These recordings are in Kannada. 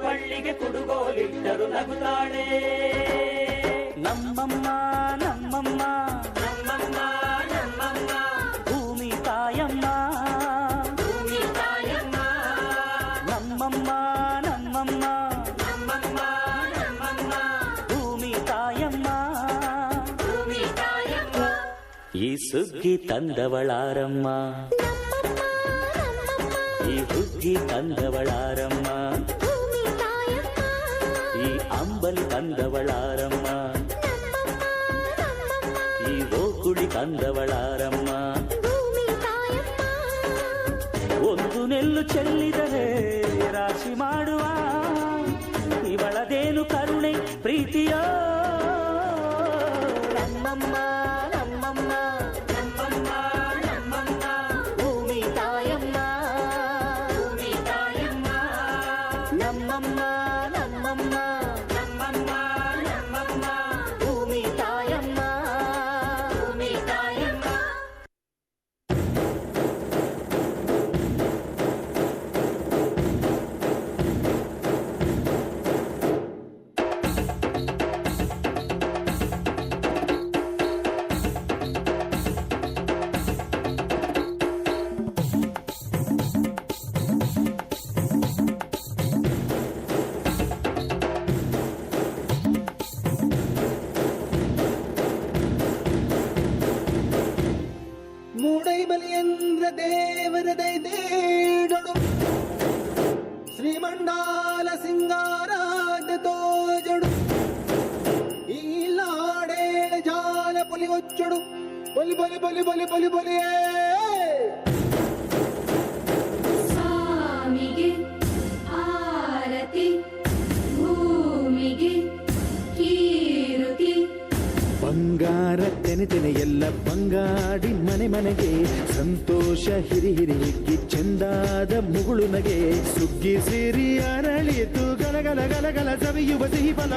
ಪಳ್ಳಿಗೆ ಕುಡುಗೋಲಿಟ್ಟರು ನಗುತ್ತಾಳೆ. ನಮ್ಮಮ್ಮ ನಮ್ಮಮ್ಮ ನಮ್ಮಮ್ಮ ನಮ್ಮಮ್ಮ ಭೂಮಿ ತಾಯಮ್ಮ ಭೂಮಿ ತಾಯಮ್ಮ ನಮ್ಮಮ್ಮ ನಮ್ಮಮ್ಮ ನಮ್ಮಮ್ಮ ನಮ್ಮಮ್ಮ ಭೂಮಿ ತಾಯಮ್ಮ ಭೂಮಿ ತಾಯಮ್ಮ. ಈ ಸುಗ್ಗಿ ತಂದವಳಾರಮ್ಮ ಈ ಹುಗ್ಗಿ ತಂದವಳಾರಮ್ಮ ಈ ಅಂಬಲಿ ತಂದವಳಾರಮ್ಮ ಈ ಓಕುಳಿ ತಂದವಳಾರಮ್ಮ. ಒಂದು ನೆಲ್ಲು ಚೆಲ್ಲಿದರೆ ರಾಶಿ ಮಾಡುವ ಇವಳದೇನು ಕರುಣೆ ಪ್ರೀತಿಯೋ. ನಮ್ಮಮ್ಮ ನಮ್ಮಮ್ಮ ನಮ್ಮಮ್ಮ ನಮ್ಮಮ್ಮ ಭೂಮಿ ತಾಯಮ್ಮ ಭೂಮಿ ತಾಯಮ್ಮ ನಮ್ಮಮ್ಮ ನಮ್ಮಮ್ಮ ನಮ್ಮಮ್ಮ ನಮ್ಮಮ್ಮ ಭೂಮಿ ತಾಯಮ್ಮ ಭೂಮಿ ತಾಯಮ್ಮ. ಮೂಡೈ ಬಲಿಯಂದ್ರ ದೇವರ ದೈದೇಡಳು ಶ್ರೀಮಂಡಾಲ ಸಿಂಗಾರಾದ ತೋಜಡು ಈ ಲಾಡೇಳ ಜಾಲ ಪೊಲಿ ಒಚ್ಚಡು ಬಲಿ ಬಲಿ ಬಲಿ ಬಲಿ ಬಲಿ ಬಲಿಯೇ. ಸ್ವಾಮಿಗೆ ಆರತಿ ಭೂಮಿಗೆ ಕೀರುತಿ ಬಂಗಾರ ತೆನೆ ತೆನೆ ಎಲ್ಲ ಬಂಗಾಡಿ ಮನೆ ಮನೆಗೆ ಸಂತೋಷ ಹಿರಿ ಹಿರಿ ಹಿಗ್ಗಿ ಚೆಂದಾದ ಮುಗುಳು ನಗೆ ಸುಗ್ಗಿ ಸೇರಿ ಅರಳಿತು ಗಲಗಲ ಗಲಗಲ ಸವಿಯುವ ಸಿಹಿ ಫಲ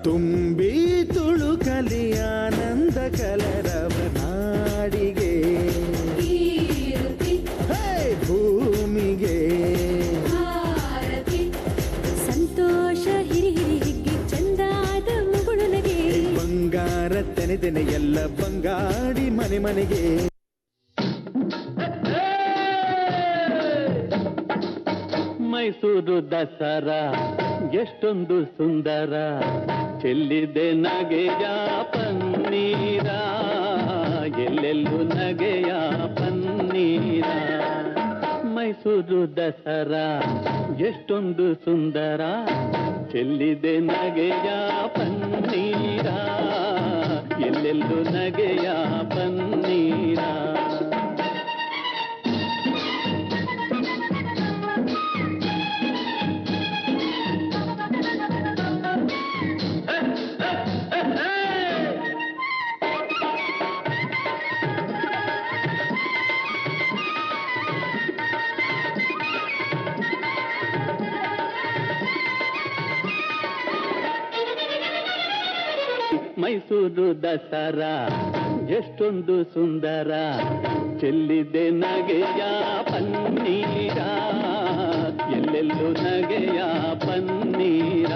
ತುಂಬಿ ತುಳುಕಲಿ ಆನಂದ ಕಲರವ ನಾಡಿಗೆ ಕೀರುತಿ ಭೂಮಿಗೆ ಆರತಿ ಸಂತೋಷ ಹಿರಿ ಹಿರಿ ಹಿಗ್ಗಿ ಚಂದಾದ ಮುಗುಳು ನಗೆ ಬಂಗಾರ ತೆನೆ ತೆನೆ ಎಲ್ಲ ಬಂಗಾಡಿ ಮನೆ ಮನೆಗೆ. ಮೈಸೂರು ದಸರಾ ಎಷ್ಟೊಂದು ಸುಂದರ ಚೆಲ್ಲಿದೆ ನಗೆಯ ಪನ್ನೀರ ಎಲ್ಲೆಲ್ಲೂ ನಗೆಯ ಪನ್ನೀರ. ಮೈಸೂರು ದಸರಾ ಎಷ್ಟೊಂದು ಸುಂದರ ಚೆಲ್ಲಿದೆ ನಗೆಯ ಪನ್ನೀರ ಎಲ್ಲೆಲ್ಲೂ ನಗೆಯ ಪನ್ನೀರ. ಮೈಸೂರು ದಸರಾ ಎಷ್ಟೊಂದು ಸುಂದರ ಚೆಲ್ಲಿದೆ ನಗೆಯ ಪನ್ನೀರ ಎಲ್ಲೆಲ್ಲೂ ನಗೆಯ ಪನ್ನೀರ.